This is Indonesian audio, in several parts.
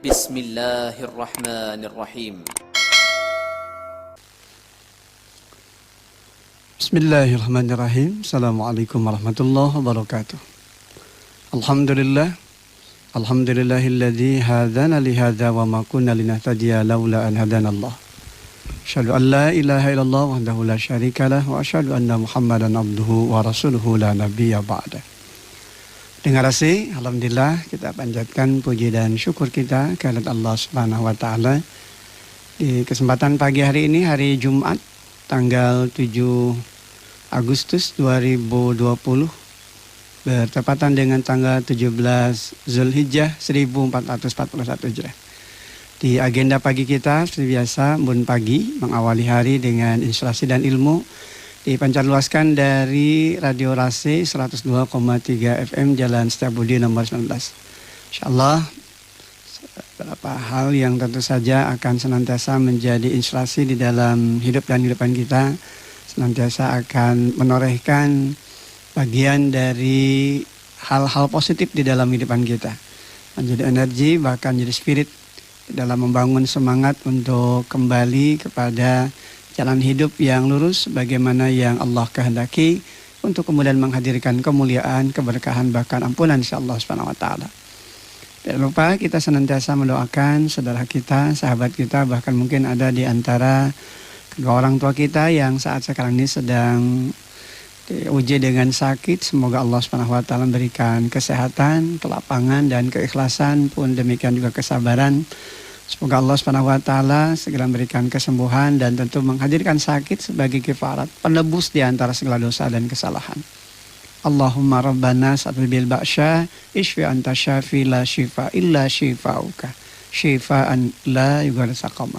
Bismillahirrahmanirrahim. Bismillahirrahmanirrahim. Assalamualaikum warahmatullahi wabarakatuh. Alhamdulillahilladzi hadana lihadza wa ma kunna linahtadiya laula an hadanallah. Asyhadu an la ilaha illallah wahdahu la syarikalah wa asyhadu anna Muhammadan abduhu wa rasuluhu la nabiyya ba'da. Dengar kasih, alhamdulillah kita panjatkan puji dan syukur kita kehadirat Allah Subhanahu wa taala. Di kesempatan pagi hari ini, hari Jumat tanggal 7 Agustus 2020 bertepatan dengan tanggal 17 Zulhijjah 1441 Hijriah. Di agenda pagi kita seperti biasa, Bun Pagi mengawali hari dengan inspirasi dan ilmu dipancarluaskan dari Radio Rase 102,3 FM Jalan Setiabudi nomor 19. Insyaallah beberapa hal yang tentu saja akan senantiasa menjadi inspirasi di dalam hidup dan kehidupan kita, senantiasa akan menorehkan bagian dari hal-hal positif di dalam kehidupan kita, menjadi energi bahkan jadi spirit dalam membangun semangat untuk kembali kepada jalan hidup yang lurus bagaimana yang Allah kehendaki untuk kemudian menghadirkan kemuliaan, keberkahan bahkan ampunan insyaallah subhanahu wa taala. Jangan lupa kita senantiasa mendoakan saudara kita, sahabat kita, bahkan mungkin ada di antara kedua orang tua kita yang saat sekarang ini sedang diuji dengan sakit. Semoga Allah subhanahu wa taala memberikan kesehatan, kelapangan dan keikhlasan, pun demikian juga kesabaran. Semoga Allah Subhanahu wa taala segera memberikan kesembuhan dan tentu menghadirkan sakit sebagai kifarat, penebus di antara segala dosa dan kesalahan. Allahumma rabbana sa'bil bil ba'sya ishfi anta syafi la syifa illa syifauka syifaan la yughadiru saqama.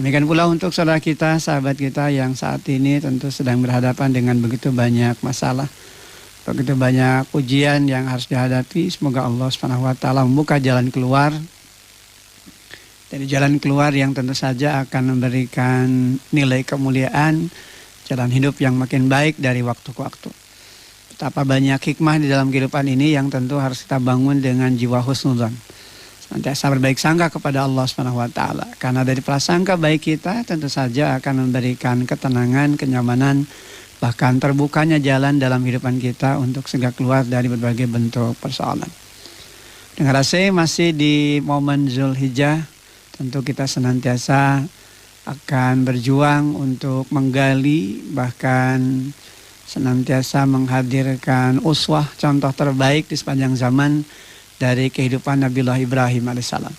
Demikian pula untuk saudara kita, sahabat kita yang saat ini tentu sedang berhadapan dengan begitu banyak masalah, begitu banyak ujian yang harus dihadapi. Semoga Allah Subhanahu wa taala membuka jalan keluar. Dari jalan keluar yang tentu saja akan memberikan nilai kemuliaan, jalan hidup yang makin baik dari waktu ke waktu. Betapa banyak hikmah di dalam kehidupan ini yang tentu harus kita bangun dengan jiwa husnudzon. Senantiasa berbaik sangka kepada Allah Subhanahu wa taala. Karena dari prasangka baik kita tentu saja akan memberikan ketenangan, kenyamanan, bahkan terbukanya jalan dalam kehidupan kita untuk segera keluar dari berbagai bentuk persoalan. Dengar saya masih di momen Zulhijjah. Tentu kita senantiasa akan berjuang untuk menggali, bahkan senantiasa menghadirkan uswah, contoh terbaik di sepanjang zaman dari kehidupan Nabiullah Ibrahim alaihissalam.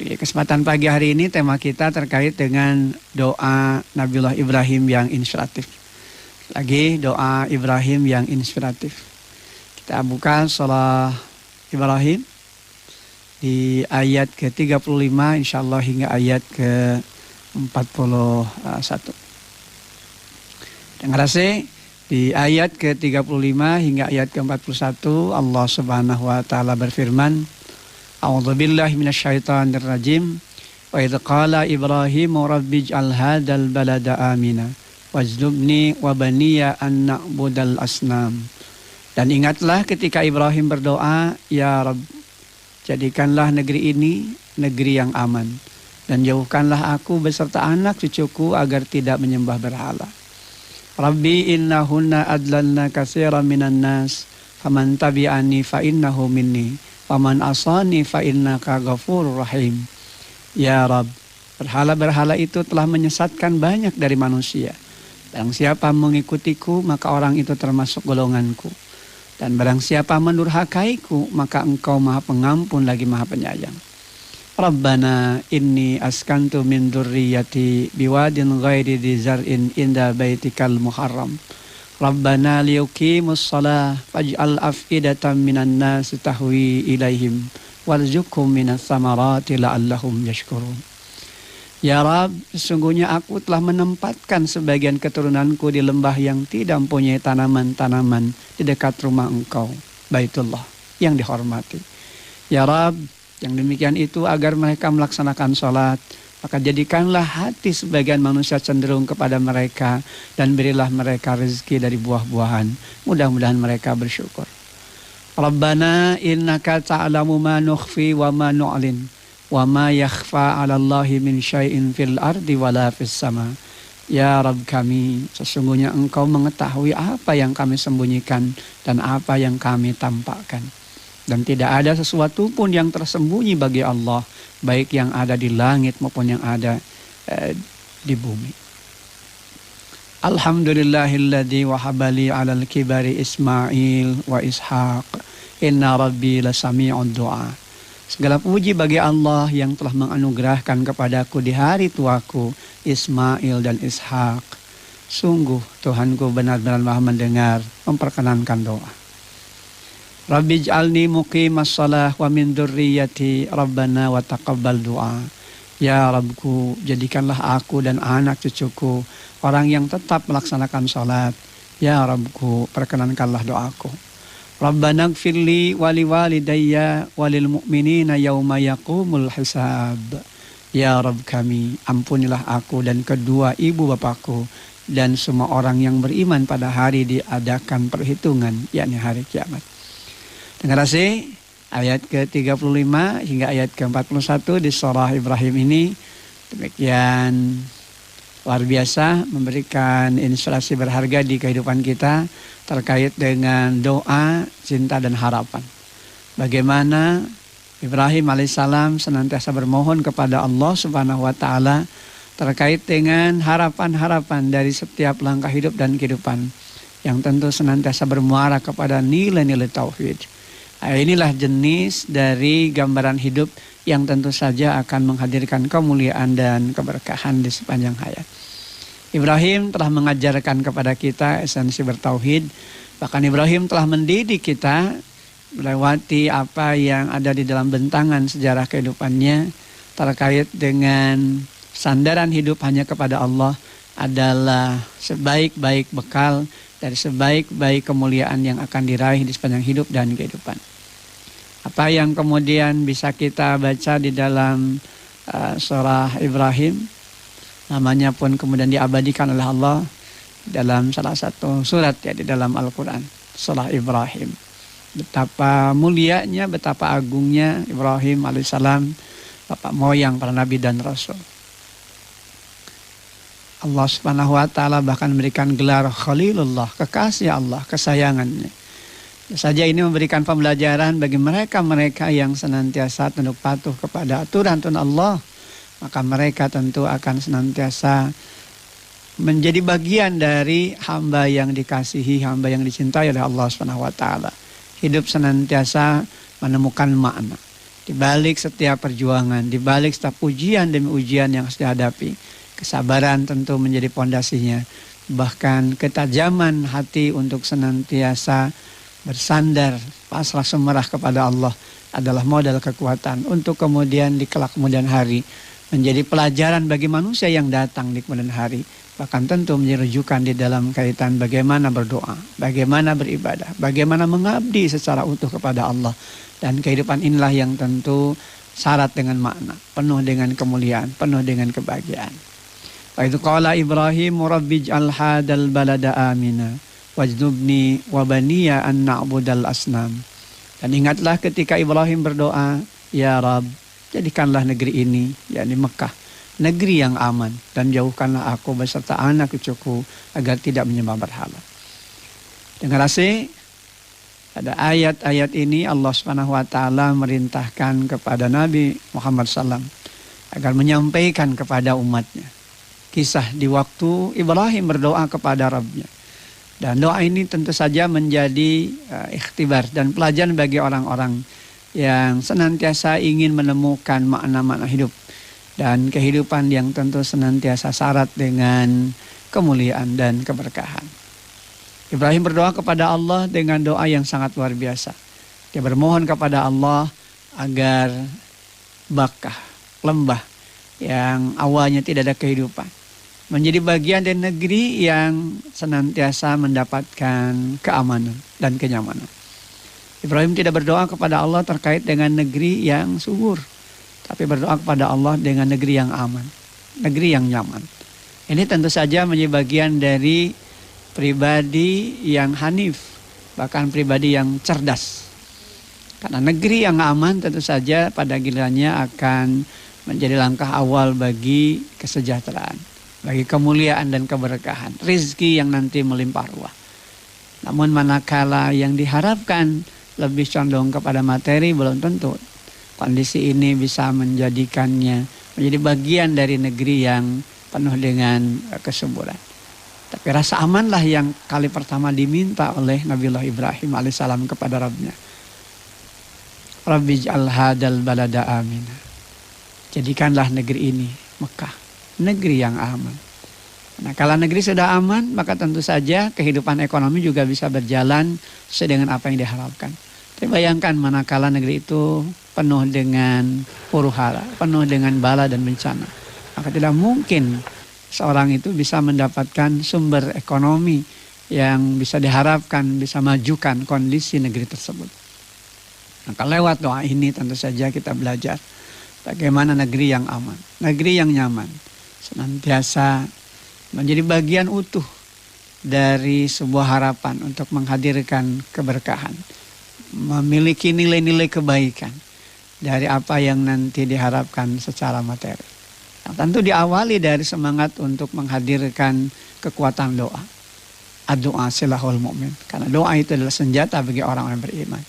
Di kesempatan pagi hari ini tema kita terkait dengan doa Nabiullah Ibrahim yang inspiratif. Lagi doa Ibrahim yang inspiratif. Kita buka surah Ibrahim di ayat ke-35 insyaallah hingga ayat ke-41. Dengar kasih, di ayat ke-35 hingga ayat ke-41 Allah Subhanahu wa taala berfirman, A'udzubillahi minasyaitonir rajim. Wa idz qala Ibrahimu rabbij'al hadzal balada amina wajnubni wa baniya an na'budal asnam. Dan ingatlah ketika Ibrahim berdoa, ya Rabb, jadikanlah negeri ini negeri yang aman dan jauhkanlah aku beserta anak cucuku agar tidak menyembah berhala. Rabbi innahunna adlalna katsiran minan nas faman tabi'ani fa innahu minni faman asani fa innaka ghafurur rahim. Ya Rabb, berhala-berhala itu telah menyesatkan banyak dari manusia. Barang siapa mengikutiku maka orang itu termasuk golonganku. Dan barang siapa mendurhakaiku, maka engkau maha pengampun lagi maha penyayang. Rabbana inni askantu min dzurriyyati biwadin ghairi dzi zar'in inda baitikal muharram. Rabbana liyuqimus shalah faj'al af'idatan minan nasi tahwi ilaihim warzuqhum minas samarati la'allahum yashkurun. Ya Rabb, sesungguhnya aku telah menempatkan sebagian keturunanku di lembah yang tidak mempunyai tanaman-tanaman di dekat rumah engkau, Baitullah, yang dihormati. Ya Rabb, yang demikian itu agar mereka melaksanakan sholat, maka jadikanlah hati sebagian manusia cenderung kepada mereka dan berilah mereka rezeki dari buah-buahan. Mudah-mudahan mereka bersyukur. Rabbana innaka ta'lamu ma nukhfi wa ma nu'lin wa ma yakhfa 'ala Allahi min syai'in fil ardi wala fis sama. Ya Rabb kami, sesungguhnya Engkau mengetahui apa yang kami sembunyikan dan apa yang kami tampakkan. Dan tidak ada sesuatu pun yang tersembunyi bagi Allah, baik yang ada di langit maupun yang ada di bumi. Alhamdulillahilladzi wahabali 'alal kibari Ismail wa Ishaq. Inna rabbi lasami'ud du'a. Segala puji bagi Allah yang telah menganugerahkan kepadaku di hari tuaku Ismail dan Ishak. Sungguh Tuhanku benar-benar maha mendengar, memperkenankan doa. Rabbi ij'alni muqimas shalah wa min dzurriyyati rabbana wa taqabbal du'a. Ya Rabbku, jadikanlah aku dan anak cucuku orang yang tetap melaksanakan salat. Ya Rabbku, perkenankanlah doaku. Rabbana gfirli wali walidayya walil mu'minina yauma yaqumul hisab. Ya Rabb kami, ampunilah aku dan kedua ibu bapakku dan semua orang yang beriman pada hari diadakan perhitungan, yakni hari kiamat. Dengar ayat ke-35 hingga ayat ke-41 di surah Ibrahim ini demikian luar biasa, memberikan inspirasi berharga di kehidupan kita terkait dengan doa, cinta dan harapan. Bagaimana Ibrahim alaihissalam senantiasa bermohon kepada Allah Subhanahu wa taala terkait dengan harapan-harapan dari setiap langkah hidup dan kehidupan yang tentu senantiasa bermuara kepada nilai-nilai tauhid. Inilah jenis dari gambaran hidup yang tentu saja akan menghadirkan kemuliaan dan keberkahan di sepanjang hayat. Ibrahim telah mengajarkan kepada kita esensi bertauhid. Bahkan Ibrahim telah mendidik kita melewati apa yang ada di dalam bentangan sejarah kehidupannya terkait dengan sandaran hidup hanya kepada Allah adalah sebaik-baik bekal dari sebaik-baik kemuliaan yang akan diraih di sepanjang hidup dan kehidupan. Apa yang kemudian bisa kita baca di dalam surah Ibrahim, namanya pun kemudian diabadikan oleh Allah dalam salah satu surat ya di dalam Al-Quran, surah Ibrahim. Betapa mulianya, betapa agungnya Ibrahim alaihissalam, bapak moyang para nabi dan rasul. Allah Subhanahu wa taala bahkan memberikan gelar Khalilullah, kekasih Allah, kesayangannya. Saja ini memberikan pembelajaran bagi mereka-mereka yang senantiasa tunduk patuh kepada aturan Allah, maka mereka tentu akan senantiasa menjadi bagian dari hamba yang dikasihi, hamba yang dicintai oleh Allah Subhanahu wa taala. Hidup senantiasa menemukan makna di balik setiap perjuangan, di balik setiap ujian demi ujian yang harus dihadapi. Kesabaran tentu menjadi pondasinya, bahkan ketajaman hati untuk senantiasa bersandar, pasrah semerah kepada Allah adalah modal kekuatan untuk kemudian di kelak kemudian hari menjadi pelajaran bagi manusia yang datang di kemudian hari. Bahkan tentu menjadi rujukan di dalam kaitan bagaimana berdoa, bagaimana beribadah, bagaimana mengabdi secara utuh kepada Allah. Dan kehidupan inilah yang tentu syarat dengan makna, penuh dengan kemuliaan, penuh dengan kebahagiaan. Wa idz qala Ibrahim rabbij'al hadzal balada amina wajnubni wa baniya an na'budal asnam. Dan ingatlah ketika Ibrahim berdoa, ya Rabb, jadikanlah negeri ini, yakni Mekah, negeri yang aman, dan jauhkanlah aku beserta anak cucuku agar tidak menyembah berhala. Dengar ada ayat-ayat ini Allah Subhanahu wa taala merintahkan kepada Nabi Muhammad SAW agar menyampaikan kepada umatnya kisah di waktu Ibrahim berdoa kepada Rabbnya. Dan doa ini tentu saja menjadi ikhtibar dan pelajaran bagi orang-orang yang senantiasa ingin menemukan makna-makna hidup dan kehidupan yang tentu senantiasa syarat dengan kemuliaan dan keberkahan. Ibrahim berdoa kepada Allah dengan doa yang sangat luar biasa. Dia bermohon kepada Allah agar Bakkah, lembah yang awalnya tidak ada kehidupan, menjadi bagian dari negeri yang senantiasa mendapatkan keamanan dan kenyamanan. Ibrahim tidak berdoa kepada Allah terkait dengan negeri yang subur, tapi berdoa kepada Allah dengan negeri yang aman, negeri yang nyaman. Ini tentu saja menjadi bagian dari pribadi yang hanif, bahkan pribadi yang cerdas, Karena negeri yang aman tentu saja pada gilirannya akan menjadi langkah awal bagi kesejahteraan, bagi kemuliaan dan keberkahan, rizki yang nanti melimpah ruah. Namun manakala yang diharapkan lebih condong kepada materi, belum tentu kondisi ini bisa menjadikannya menjadi bagian dari negeri yang penuh dengan kesuburan. Tapi rasa amanlah yang kali pertama diminta oleh Nabiullah Ibrahim alaihissalam kepada Rabbnya. Rabbij'al hadal balada amina. Jadikanlah negeri ini Mekah, negeri yang aman. Nah, kalau negeri sudah aman, maka tentu saja kehidupan ekonomi juga bisa berjalan sesuai dengan apa yang diharapkan. Tapi bayangkan manakala negeri itu penuh dengan huru-hara, penuh dengan bala dan bencana. Maka tidak mungkin seorang itu bisa mendapatkan sumber ekonomi yang bisa diharapkan, bisa majukan kondisi negeri tersebut. Maka lewat doa ini tentu saja kita belajar bagaimana negeri yang aman, negeri yang nyaman, senantiasa menjadi bagian utuh dari sebuah harapan untuk menghadirkan keberkahan, memiliki nilai-nilai kebaikan dari apa yang nanti diharapkan secara materi. Nah, tentu diawali dari semangat untuk menghadirkan kekuatan doa. Ad-doa silahul mu'min. Karena doa itu adalah senjata bagi orang-orang beriman.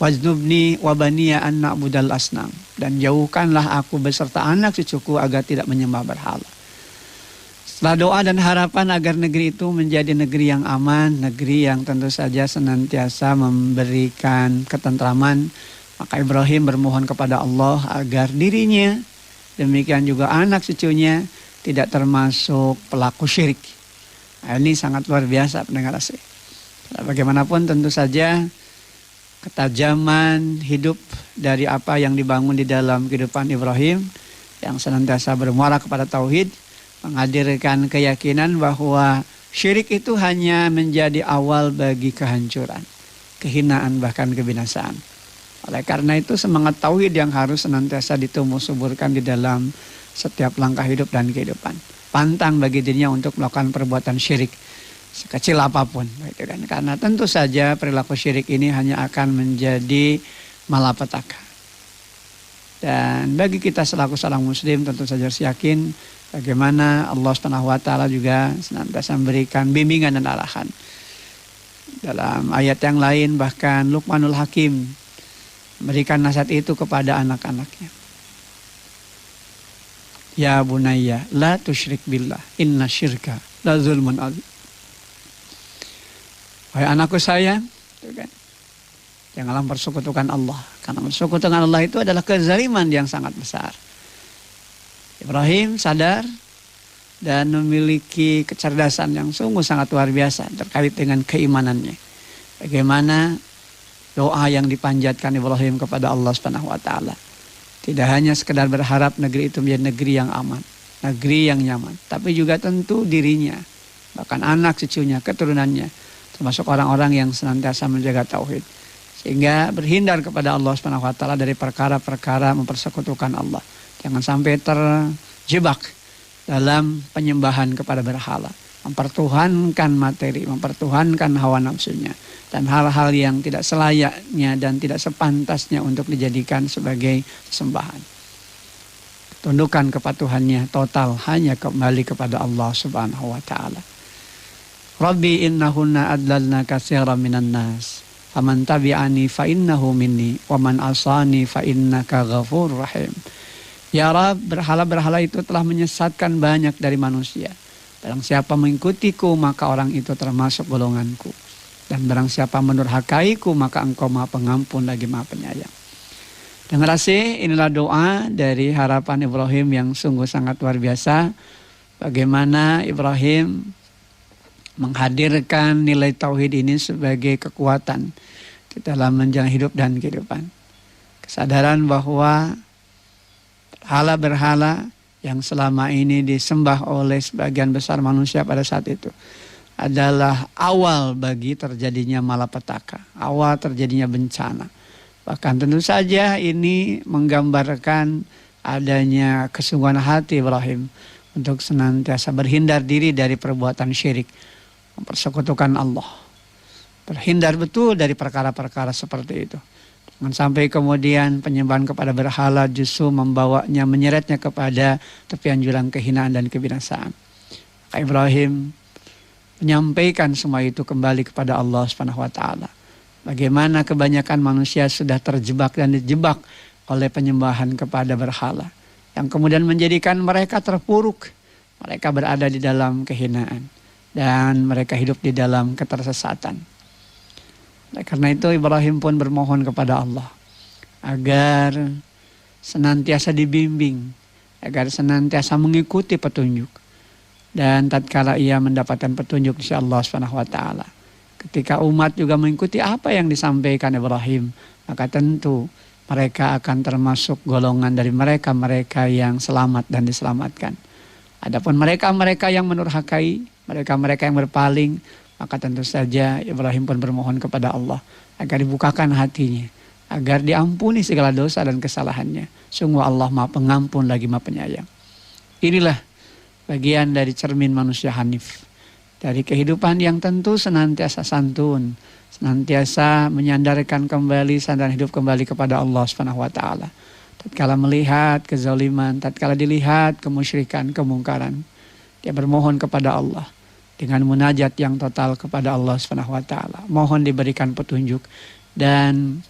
Wajnubni wabaniya an na'budal asnam. Dan jauhkanlah aku beserta anak cucuku agar tidak menyembah berhala. Setelah doa dan harapan agar negeri itu menjadi negeri yang aman, negeri yang tentu saja senantiasa memberikan ketentraman, maka Ibrahim bermohon kepada Allah agar dirinya, demikian juga anak cucunya tidak termasuk pelaku syirik. Nah, ini sangat luar biasa pendengar asih. Bagaimanapun tentu saja ketajaman hidup dari apa yang dibangun di dalam kehidupan Ibrahim yang senantiasa bermuara kepada tauhid, menghadirkan keyakinan bahwa syirik itu hanya menjadi awal bagi kehancuran, kehinaan bahkan kebinasaan. Oleh karena itu semangat tauhid yang harus senantiasa ditumbuh suburkan di dalam setiap langkah hidup dan kehidupan. Pantang bagi dirinya untuk melakukan perbuatan syirik sekecil apapun, gitu kan? Karena tentu saja perilaku syirik ini hanya akan menjadi malapetaka. Dan bagi kita selaku seorang muslim tentu saja harus yakin bagaimana Allah SWT juga senantiasa memberikan bimbingan dan arahan. Dalam ayat yang lain bahkan Luqmanul Hakim memberikan nasihat itu kepada anak-anaknya. Ya bunayya la tusyrik billah inna syirka la zulmun adzim. Wahai anakku sayang, kan? Janganlah mempersekutukan Allah. Karena mempersekutukan Allah itu adalah kezaliman yang sangat besar. Ibrahim sadar dan memiliki kecerdasan yang sungguh sangat luar biasa terkait dengan keimanannya. Bagaimana doa yang dipanjatkan Ibrahim kepada Allah SWT. Tidak hanya sekedar berharap negeri itu menjadi negeri yang aman, negeri yang nyaman, tapi juga tentu dirinya, bahkan anak cucunya, keturunannya, termasuk orang-orang yang senantiasa menjaga tauhid, sehingga berhindar kepada Allah SWT dari perkara-perkara mempersekutukan Allah. Jangan sampai terjebak dalam penyembahan kepada berhala, mempertuhankan materi, mempertuhankan hawa nafsunya, dan hal-hal yang tidak selayaknya dan tidak sepantasnya untuk dijadikan sebagai sembahan. Tundukkan kepatuhannya total hanya kembali kepada Allah Subhanahu wa taala. Rabbi innahunna adlalna katsiran minan nas faman tabi'ani fa innahu minni wa man asani fa innaka ghafurur rahim. Ya Rabb, berhala-berhala itu telah menyesatkan banyak dari manusia. Barang siapa mengikutiku maka orang itu termasuk golonganku. Dan barang siapa mendurhakaiku maka engkau Maha Pengampun lagi Maha Penyayang. Dengar kasih, inilah doa dari harapan Ibrahim yang sungguh sangat luar biasa. Bagaimana Ibrahim menghadirkan nilai tauhid ini sebagai kekuatan di dalam menjalani hidup dan kehidupan. Kesadaran bahwa berhala-berhala yang selama ini disembah oleh sebagian besar manusia pada saat itu adalah awal bagi terjadinya malapetaka, awal terjadinya bencana. Bahkan tentu saja ini menggambarkan adanya kesungguhan hati Ibrahim untuk senantiasa berhindar diri dari perbuatan syirik, mempersekutukan Allah. Berhindar betul dari perkara-perkara seperti itu. Jangan sampai kemudian penyembahan kepada berhala justru membawanya, menyeretnya kepada tepian jurang kehinaan dan kebinasaan. Maka Ibrahim menyampaikan semua itu kembali kepada Allah Subhanahu wa taala. Bagaimana kebanyakan manusia sudah terjebak dan dijebak oleh penyembahan kepada berhala, yang kemudian menjadikan mereka terpuruk. Mereka berada di dalam kehinaan dan mereka hidup di dalam ketersesatan. Karena itu Ibrahim pun bermohon kepada Allah agar senantiasa dibimbing, agar senantiasa mengikuti petunjuk. Dan tatkala ia mendapatkan petunjuk insya Allah Subhanahu wa taala, ketika umat juga mengikuti apa yang disampaikan Ibrahim, maka tentu mereka akan termasuk golongan dari mereka-mereka yang selamat dan diselamatkan. Adapun mereka-mereka yang menurhakai, mereka-mereka yang berpaling, maka tentu saja Ibrahim pun bermohon kepada Allah agar dibukakan hatinya, agar diampuni segala dosa dan kesalahannya. Sungguh Allah Maha Pengampun lagi Maha Penyayang. Inilah bagian dari cermin manusia hanif, dari kehidupan yang tentu senantiasa santun, senantiasa menyandarkan kembali, sandar hidup kembali kepada Allah Subhanahu wa taala. Tatkala melihat kezaliman, tatkala dilihat kemusyrikan, kemungkaran, dia bermohon kepada Allah dengan munajat yang total kepada Allah Subhanahu wa taala. Mohon diberikan petunjuk dan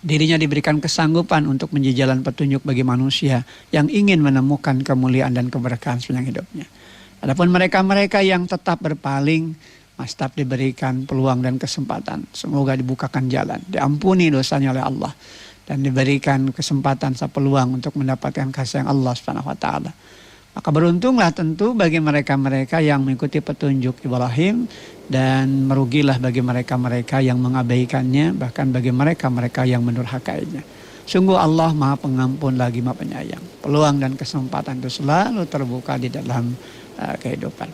dirinya diberikan kesanggupan untuk menjadi jalan petunjuk bagi manusia yang ingin menemukan kemuliaan dan keberkahan sepanjang hidupnya. Adapun mereka-mereka yang tetap berpaling, tetap diberikan peluang dan kesempatan. Semoga dibukakan jalan, diampuni dosanya oleh Allah, dan diberikan kesempatan peluang untuk mendapatkan kasih yang Allah Subhanahu wa taala. Maka beruntunglah tentu bagi mereka-mereka yang mengikuti petunjuk Ibrahim, dan merugilah bagi mereka-mereka yang mengabaikannya, bahkan bagi mereka-mereka yang mendurhakainya. Sungguh Allah Maha Pengampun lagi Maha Penyayang. Peluang dan kesempatan itu selalu terbuka di dalam kehidupan.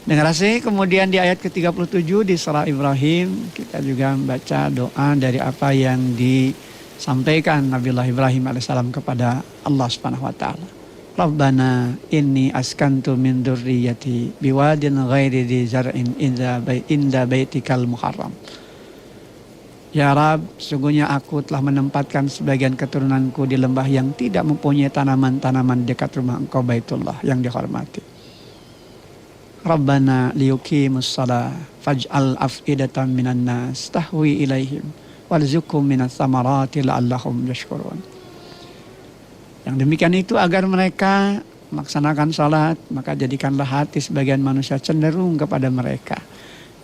Dengar kasih, kemudian di ayat ke-37 di surah Ibrahim, kita juga membaca doa dari apa yang disampaikan Nabiullah Ibrahim alaihissalam kepada Allah Subhanahu wa taala. Rabbana inni askantu min dzurriyyati biwadin ghairi dzi zar'in inda baitikal muharram. Ya Rab, sungguhnya aku telah menempatkan sebagian keturunanku di lembah yang tidak mempunyai tanaman-tanaman dekat rumah Engkau Baitullah yang dihormati. Rabbana liyuqimus shalah faj'al af'idatan minan nas tahwi ilaihim warzuqhum minas samarati la'allahum yashkurun. Yang demikian itu agar mereka melaksanakan salat, maka jadikanlah hati sebagian manusia cenderung kepada mereka,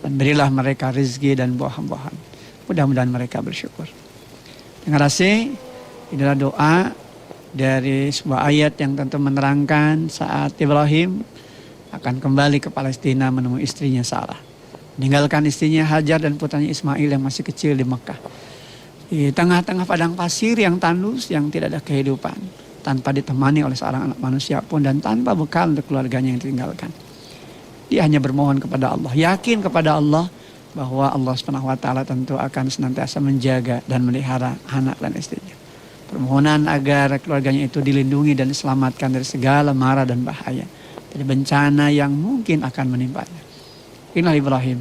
dan berilah mereka rezeki dan buah-buahan. Mudah-mudahan mereka bersyukur. Terima kasih. Inilah doa dari sebuah ayat yang tentu menerangkan saat Ibrahim akan kembali ke Palestina menemui istrinya Sarah, meninggalkan istrinya Hajar dan putranya Ismail yang masih kecil di Mekah, di tengah-tengah padang pasir yang tandus, yang tidak ada kehidupan, tanpa ditemani oleh seorang anak manusia pun, dan tanpa bekal untuk keluarganya yang ditinggalkan. Dia hanya bermohon kepada Allah, yakin kepada Allah bahwa Allah Subhanahu wa taala tentu akan senantiasa menjaga dan melihara anak dan istrinya. Permohonan agar keluarganya itu dilindungi dan diselamatkan dari segala mara dan bahaya, dari bencana yang mungkin akan menimpanya. Inilah Ibrahim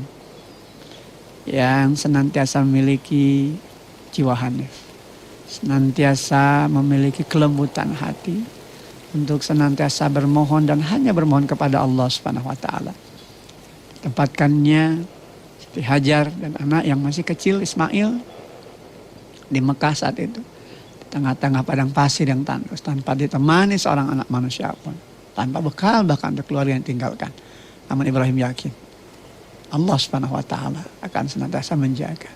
yang senantiasa memiliki jiwa hanif, senantiasa memiliki kelembutan hati untuk senantiasa bermohon dan hanya bermohon kepada Allah Subhanahu wa taala. Tempatkannya Siti Hajar dan anak yang masih kecil Ismail di Mekah saat itu, di tengah-tengah padang pasir yang tandus, tanpa ditemani seorang anak manusia pun, tanpa bekal bahkan untuk keluarga yang tinggalkan. Namun Ibrahim yakin Allah Subhanahu wa taala akan senantiasa menjaga.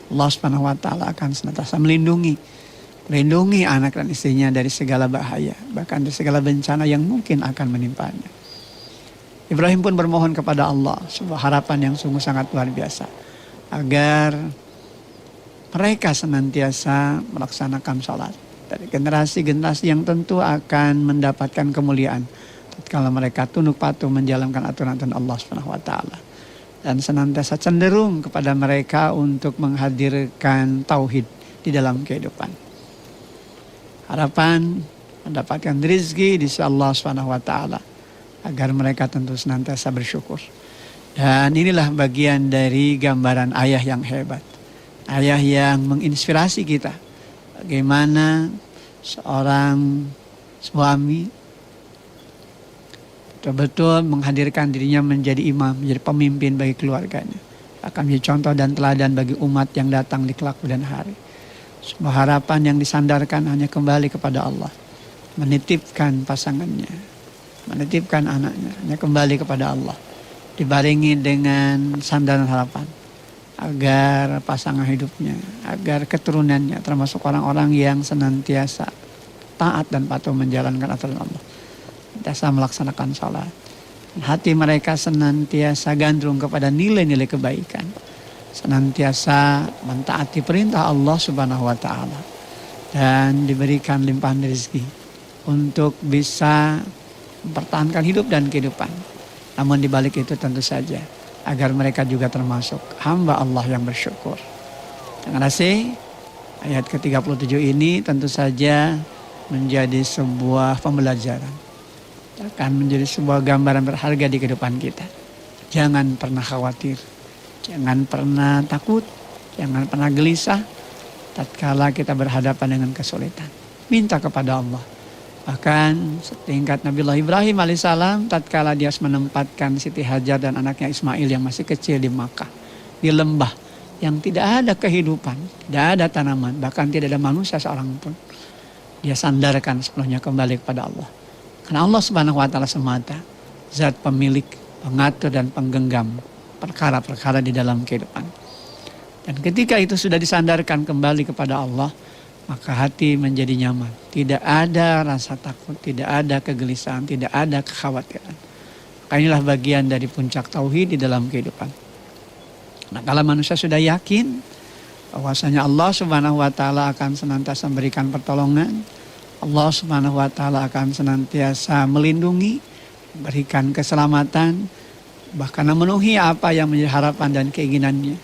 Allah Subhanahu wa taala akan senantiasa melindungi anak dan istrinya dari segala bahaya, bahkan dari segala bencana yang mungkin akan menimpanya. Ibrahim pun bermohon kepada Allah sebuah harapan yang sungguh sangat luar biasa, agar mereka senantiasa melaksanakan salat, dari generasi-generasi yang tentu akan mendapatkan kemuliaan tatkala mereka tunduk patuh menjalankan aturan Allah Subhanahu wa taala, dan senantiasa cenderung kepada mereka untuk menghadirkan tauhid di dalam kehidupan. Harapan mendapatkan rezeki di sisi Allah Subhanahu wa taala, agar mereka tentu senantiasa bersyukur. Dan inilah bagian dari gambaran ayah yang hebat, ayah yang menginspirasi kita. Bagaimana seorang suami betul-betul menghadirkan dirinya menjadi imam, menjadi pemimpin bagi keluarganya. Akan menjadi contoh dan teladan bagi umat yang datang di kelak kemudian hari. Semua harapan yang disandarkan hanya kembali kepada Allah. Menitipkan pasangannya, menitipkan anaknya, hanya kembali kepada Allah. Dibarengi dengan sandaran harapan. Agar pasangan hidupnya, agar keturunannya termasuk orang-orang yang senantiasa taat dan patuh menjalankan aturan Allah. Senantiasa melaksanakan salat. Hati mereka senantiasa gandrung kepada nilai-nilai kebaikan. Senantiasa mentaati perintah Allah Subhanahu wa taala dan diberikan limpahan rezeki untuk bisa mempertahankan hidup dan kehidupan. Namun di balik itu tentu saja agar mereka juga termasuk hamba Allah yang bersyukur. Terima kasih. Ayat ke-37 ini tentu saja menjadi sebuah pembelajaran. Akan menjadi sebuah gambaran berharga di kehidupan kita. Jangan pernah khawatir. Jangan pernah takut. Jangan pernah gelisah. Tatkala kita berhadapan dengan kesulitan. Minta kepada Allah. Bahkan setingkat Nabiullah Ibrahim alaihissalam tatkala dia menempatkan Siti Hajar dan anaknya Ismail yang masih kecil di Makkah. Di lembah yang tidak ada kehidupan. Tidak ada tanaman. Bahkan tidak ada manusia seorang pun. Dia sandarkan sepenuhnya kembali kepada Allah. Karena Allah Subhanahu wa taala semata zat pemilik, pengatur dan penggenggam perkara-perkara di dalam kehidupan. Dan ketika itu sudah disandarkan kembali kepada Allah, maka hati menjadi nyaman. Tidak ada rasa takut, tidak ada kegelisahan, tidak ada kekhawatiran. Maka inilah bagian dari puncak tauhid di dalam kehidupan. Nah, kalau manusia sudah yakin bahwasanya Allah Subhanahu wa taala akan senantiasa memberikan pertolongan, Allah Subhanahu wa taala akan senantiasa melindungi, memberikan keselamatan, bahkan memenuhi apa yang menjadi harapan dan keinginannya.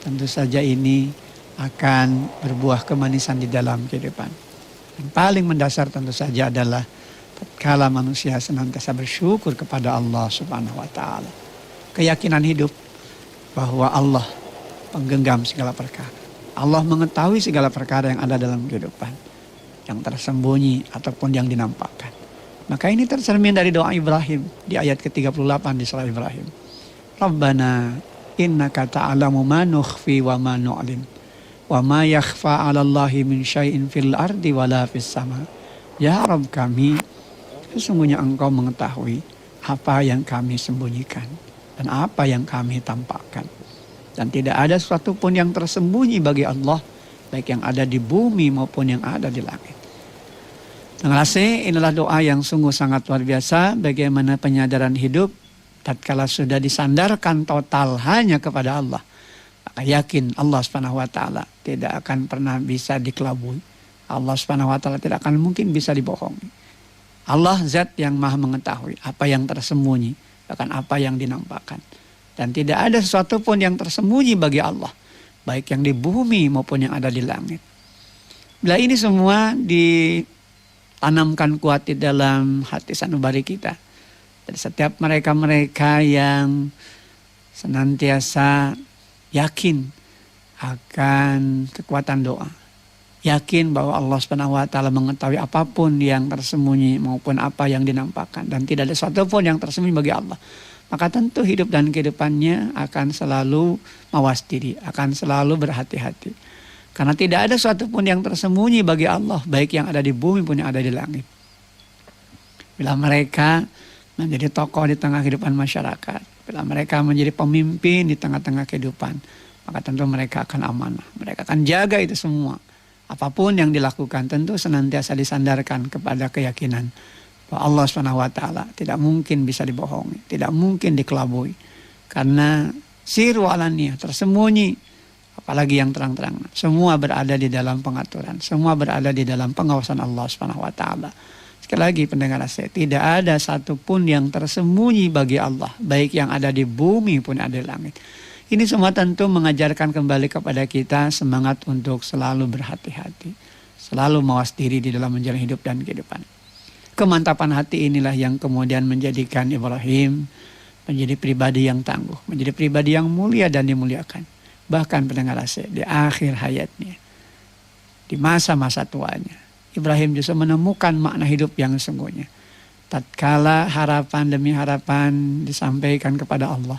Tentu saja ini akan berbuah kemanisan di dalam kehidupan. Yang paling mendasar tentu saja adalah tatkala manusia senantiasa bersyukur kepada Allah Subhanahu wa taala. Keyakinan hidup bahwa Allah penggenggam segala perkara. Allah mengetahui segala perkara yang ada dalam kehidupan. Yang tersembunyi ataupun yang dinampakkan. Maka ini tercermin dari doa Ibrahim di ayat ke-38 di surah Ibrahim. Rabbana innaka ta'alamu ma nukhfi wa ma nu'lin wa ma yakhfa 'alallahi min syai'in fil ardi wala fis sama. Ya Rabb kami, sesungguhnya Engkau mengetahui apa yang kami sembunyikan dan apa yang kami tampakkan. Dan tidak ada sesuatu pun yang tersembunyi bagi Allah, baik yang ada di bumi maupun yang ada di langit. Terima kasih, inilah doa yang sungguh sangat luar biasa. Bagaimana penyadaran hidup tatkala sudah disandarkan total hanya kepada Allah. Maka yakin Allah Subhanahu wa taala tidak akan pernah bisa dikelabui. Allah Subhanahu wa taala tidak akan mungkin bisa dibohongi. Allah zat yang maha mengetahui apa yang tersembunyi, bahkan apa yang dinampakkan. Dan tidak ada sesuatu pun yang tersembunyi bagi Allah, baik yang di bumi maupun yang ada di langit. Bila ini semua ditanamkan kuat di dalam hati sanubari kita. Dan setiap mereka-mereka yang senantiasa yakin akan kekuatan doa. Yakin bahwa Allah Subhanahu wa taala mengetahui apapun yang tersembunyi maupun apa yang dinampakkan. Dan tidak ada sesuatu pun yang tersembunyi bagi Allah. Maka tentu hidup dan kehidupannya akan selalu mawas diri, akan selalu berhati-hati. Karena tidak ada sesuatu pun yang tersembunyi bagi Allah, baik yang ada di bumi pun yang ada di langit. Bila mereka menjadi tokoh di tengah kehidupan masyarakat, bila mereka menjadi pemimpin di tengah-tengah kehidupan, maka tentu mereka akan amanah. Mereka akan jaga itu semua. Apapun yang dilakukan tentu senantiasa disandarkan kepada keyakinan bahwa Allah SWT tidak mungkin bisa dibohongi, tidak mungkin dikelabui. Karena sirru alaniyah, tersembunyi, apalagi yang terang-terang. Semua berada di dalam pengaturan, semua berada di dalam pengawasan Allah SWT. Sekali lagi pendengar saya, tidak ada satupun yang tersembunyi bagi Allah, baik yang ada di bumi pun ada di langit. Ini semua tentu mengajarkan kembali kepada kita semangat untuk selalu berhati-hati, selalu mawas diri di dalam menjalani hidup dan kehidupan. Kemantapan hati inilah yang kemudian menjadikan Ibrahim menjadi pribadi yang tangguh, menjadi pribadi yang mulia dan dimuliakan. Bahkan pendengar AC, di akhir hayatnya, di masa-masa tuanya, Ibrahim justru menemukan makna hidup yang sesungguhnya. Tatkala harapan demi harapan disampaikan kepada Allah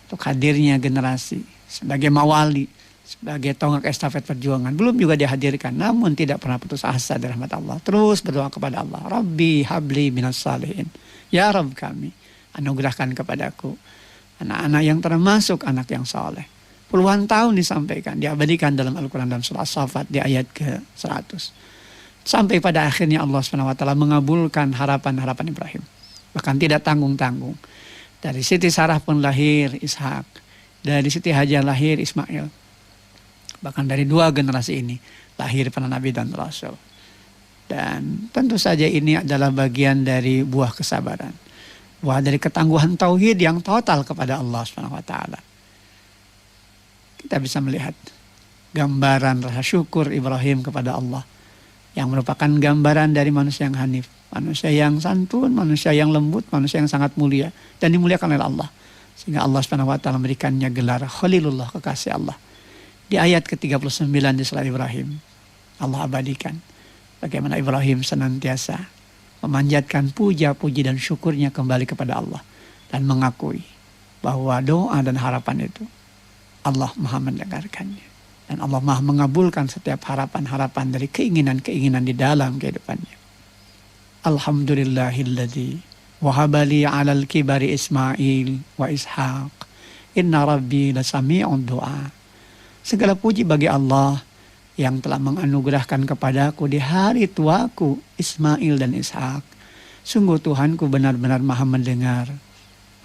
untuk hadirnya generasi sebagai mawali, sebagai tonggak estafet perjuangan, belum juga dihadirkan, namun tidak pernah putus asa dari rahmat Allah. Terus berdoa kepada Allah, Rabbi habli minas salihin. Ya Rabb kami, anugerahkan kepadaku anak-anak yang termasuk anak yang saleh. Puluhan tahun disampaikan, diabadikan dalam Al-Quran dan surah As-Saffat di ayat ke-100. Sampai pada akhirnya Allah SWT mengabulkan harapan-harapan Ibrahim. Bahkan tidak tanggung-tanggung. Dari Siti Sarah pun lahir Ishak. Dari Siti Hajar lahir Ismail. Bahkan dari 2 generasi ini lahir para nabi dan rasul. Dan tentu saja ini adalah bagian dari buah kesabaran. Buah dari ketangguhan tauhid yang total kepada Allah SWT. Kita bisa melihat gambaran rasa syukur Ibrahim kepada Allah, yang merupakan gambaran dari manusia yang hanif, manusia yang santun, manusia yang lembut, manusia yang sangat mulia dan dimuliakan oleh Allah. Sehingga Allah SWT memberikannya gelar Khalilullah, kekasih Allah. Di ayat ke-39 di surah Ibrahim, Allah abadikan bagaimana Ibrahim senantiasa memanjatkan puja-puji dan syukurnya kembali kepada Allah dan mengakui bahwa doa dan harapan itu Allah Maha mendengarkannya. Dan Allah Maha mengabulkan setiap harapan-harapan dari keinginan-keinginan di dalam kehidupannya. Alhamdulillahilladzi wahabali alal kibari Ismail wa Ishaq. Inna rabbi lasami'un du'a. Segala puji bagi Allah yang telah menganugerahkan kepadaku di hari tuaku Ismail dan Ishak. Sungguh Tuhanku benar-benar Maha mendengar,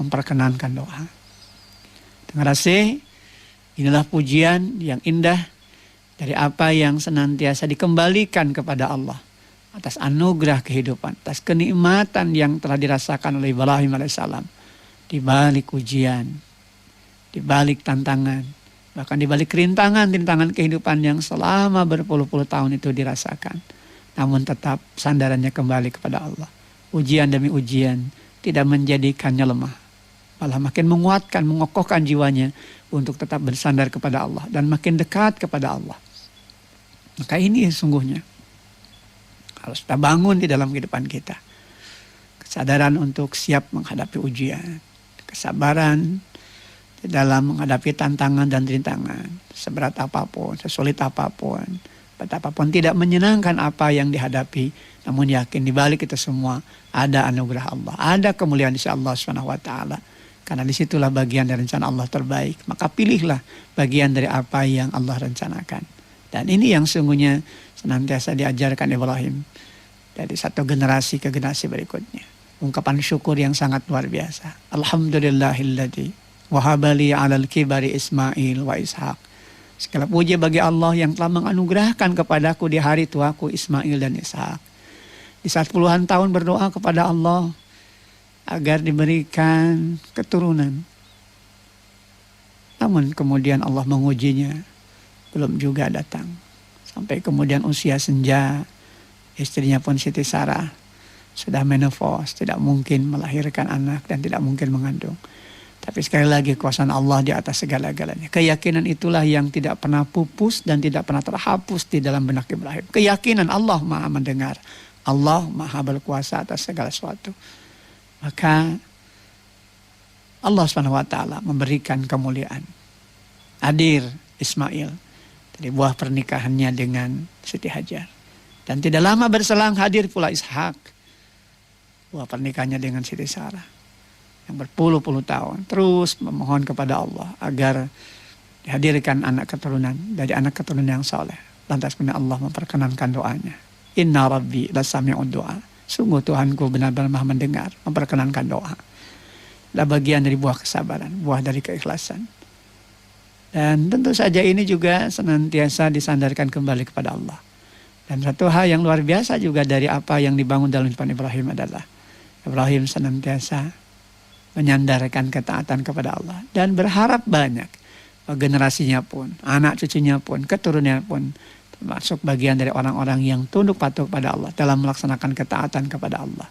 memperkenankan doa. Dengar kasih. Inilah pujian yang indah dari apa yang senantiasa dikembalikan kepada Allah atas anugerah kehidupan, atas kenikmatan yang telah dirasakan oleh Ibrahim alaihissalam di balik ujian, di balik tantangan, bahkan di balik rintangan-rintangan kehidupan yang selama berpuluh-puluh tahun itu dirasakan. Namun tetap sandarannya kembali kepada Allah. Ujian demi ujian tidak menjadikannya lemah, malah makin menguatkan, mengokohkan jiwanya untuk tetap bersandar kepada Allah dan makin dekat kepada Allah. Maka ini sungguhnya harus kita bangun di dalam kehidupan kita. Kesadaran untuk siap menghadapi ujian, kesabaran di dalam menghadapi tantangan dan rintangan, seberat apapun, sesulit apapun, betapapun tidak menyenangkan apa yang dihadapi, namun yakin di balik itu semua ada anugerah Allah, ada kemuliaan di sisi Allah SWT. Karena disitulah bagian dari rencana Allah terbaik. Maka pilihlah bagian dari apa yang Allah rencanakan. Dan ini yang sungguhnya senantiasa diajarkan Ibrahim dari satu generasi ke generasi berikutnya. Ungkapan syukur yang sangat luar biasa. Alhamdulillahilladzi wahabali alal kibari Ismail wa Ishaq. Segala puji bagi Allah yang telah menganugerahkan kepadaku di hari tuaku Ismail dan Ishak. Di saat puluhan tahun berdoa kepada Allah agar diberikan keturunan. Namun kemudian Allah mengujinya, belum juga datang. Sampai kemudian usia senja, istrinya pun Siti Sarah sudah menopause, tidak mungkin melahirkan anak dan tidak mungkin mengandung. Tapi sekali lagi kuasa Allah di atas segala-galanya. Keyakinan itulah yang tidak pernah pupus dan tidak pernah terhapus di dalam benak Ibrahim. Keyakinan Allah Maha mendengar, Allah Maha berkuasa atas segala sesuatu. Maka Allah SWT memberikan kemuliaan. Hadir Ismail dari buah pernikahannya dengan Siti Hajar. Dan tidak lama berselang hadir pula Ishak, buah pernikahannya dengan Siti Sarah. Yang berpuluh-puluh tahun terus memohon kepada Allah agar dihadirkan anak keturunan dari anak keturunan yang saleh. Lantas kemudian Allah memperkenankan doanya. Inna rabbi lasami'ud du'a. Sungguh Tuhanku benar-benar Maha mendengar, memperkenankan doa. Adalah bagian dari buah kesabaran, buah dari keikhlasan. Dan tentu saja ini juga senantiasa disandarkan kembali kepada Allah. Dan satu hal yang luar biasa juga dari apa yang dibangun dalam kehidupan Ibrahim adalah Ibrahim senantiasa menyandarkan ketaatan kepada Allah. Dan berharap banyak generasinya pun, anak cucunya pun, keturunannya pun termasuk bagian dari orang-orang yang tunduk patuh kepada Allah dalam melaksanakan ketaatan kepada Allah.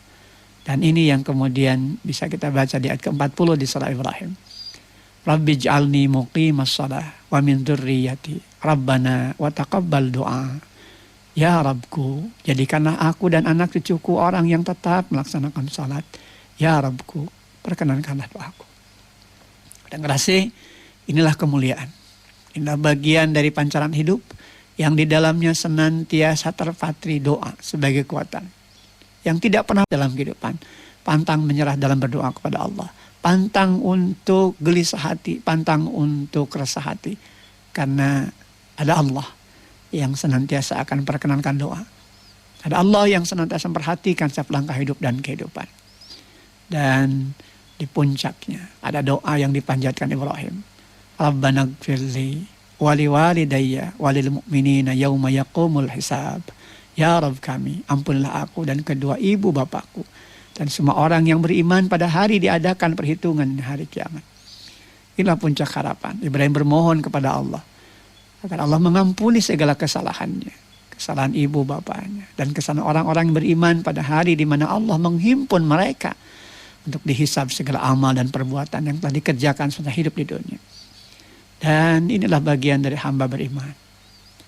Dan ini yang kemudian bisa kita baca di ayat ke-40 di surah Ibrahim. Rabbi ij'alni muqimas shalah wa min dzurriyyati Rabbana wa taqabbal doa. Ya Rabbku, jadikanlah aku dan anak cucuku orang yang tetap melaksanakan salat. Ya Rabbku, perkenankanlah doaku. Dan kasih, inilah kemuliaan. Inilah bagian dari pancaran hidup yang di dalamnya senantiasa terpatri doa sebagai kekuatan. Yang tidak pernah dalam kehidupan pantang menyerah dalam berdoa kepada Allah. Pantang untuk gelisah hati, pantang untuk resah hati. Karena ada Allah yang senantiasa akan perkenankan doa. Ada Allah yang senantiasa memperhatikan setiap langkah hidup dan kehidupan. Dan di puncaknya ada doa yang dipanjatkan Ibrahim. Rabbana gfirli wali walidayya walil mu'minina yauma yaqumul hisab. Ya Rabb kami, ampunilah aku dan kedua ibu bapakku dan semua orang yang beriman pada hari diadakan perhitungan hari kiamat. Inilah puncak harapan. Ibrahim bermohon kepada Allah agar Allah mengampuni segala kesalahannya, kesalahan ibu bapaknya, dan kesalahan orang-orang yang beriman pada hari di mana Allah menghimpun mereka untuk dihisab segala amal dan perbuatan yang telah dikerjakan selama hidup di dunia. Dan inilah bagian dari hamba beriman.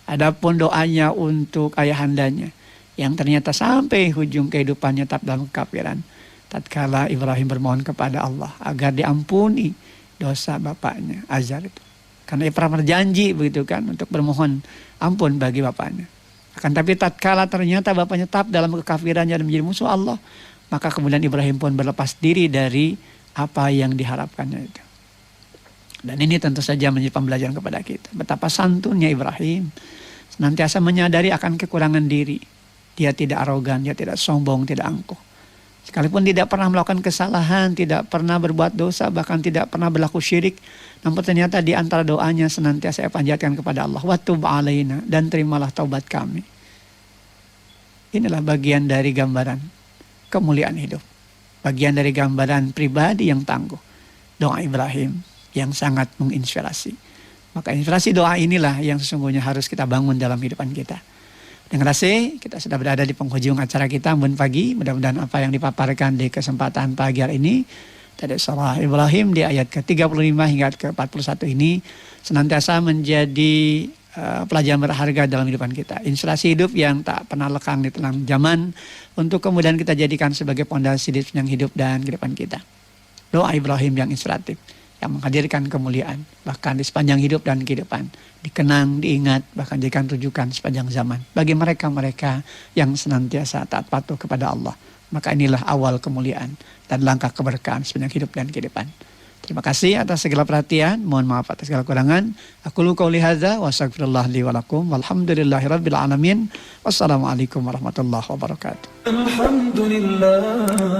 Adapun doanya untuk ayahandanya yang ternyata sampai hujung kehidupannya tetap dalam kekafiran. Tatkala Ibrahim bermohon kepada Allah agar diampuni dosa bapaknya Azar itu. Karena ia pernah berjanji begitu kan untuk bermohon ampun bagi bapaknya. Akan tapi tatkala ternyata bapaknya tetap dalam kekafirannya dan menjadi musuh Allah, maka kemudian Ibrahim pun berlepas diri dari apa yang diharapkannya itu. Dan ini tentu saja menjadi pembelajaran kepada kita. Betapa santunnya Ibrahim. Senantiasa menyadari akan kekurangan diri. Dia tidak arogan, dia tidak sombong, tidak angkuh. Sekalipun tidak pernah melakukan kesalahan, tidak pernah berbuat dosa, bahkan tidak pernah berlaku syirik. Namun ternyata di antara doanya senantiasa saya panjatkan kepada Allah. Wa tub alaina, dan terimalah taubat kami. Inilah bagian dari gambaran kemuliaan hidup. Bagian dari gambaran pribadi yang tangguh. Doa Ibrahim yang sangat menginspirasi. Maka inspirasi doa inilah yang sesungguhnya harus kita bangun dalam kehidupan kita. Dengan kasih, kita sudah berada di penghujung acara kita Embun Pagi. Mudah-mudahan apa yang dipaparkan di kesempatan pagi hari ini dari surah Ibrahim di ayat ke-35 hingga ke-41 ini senantiasa menjadi pelajaran berharga dalam kehidupan kita. Inspirasi hidup yang tak pernah lekang di tengah zaman untuk kemudian kita jadikan sebagai pondasi di sepanjang hidup dan kehidupan kita. Doa Ibrahim yang inspiratif, yang menghadirkan kemuliaan bahkan di sepanjang hidup dan kehidupan, dikenang, diingat, bahkan jadikan rujukan sepanjang zaman bagi mereka-mereka yang senantiasa taat patuh kepada Allah. Maka inilah awal kemuliaan dan langkah keberkahan sepanjang hidup dan kehidupan. Terima kasih atas segala perhatian, mohon maaf atas segala kekurangan. Aku qouli hadza wa astaghfirullah li wa lakum walhamdulillahirabbil alamin. Wassalamualaikum warahmatullahi wabarakatuh. Alhamdulillah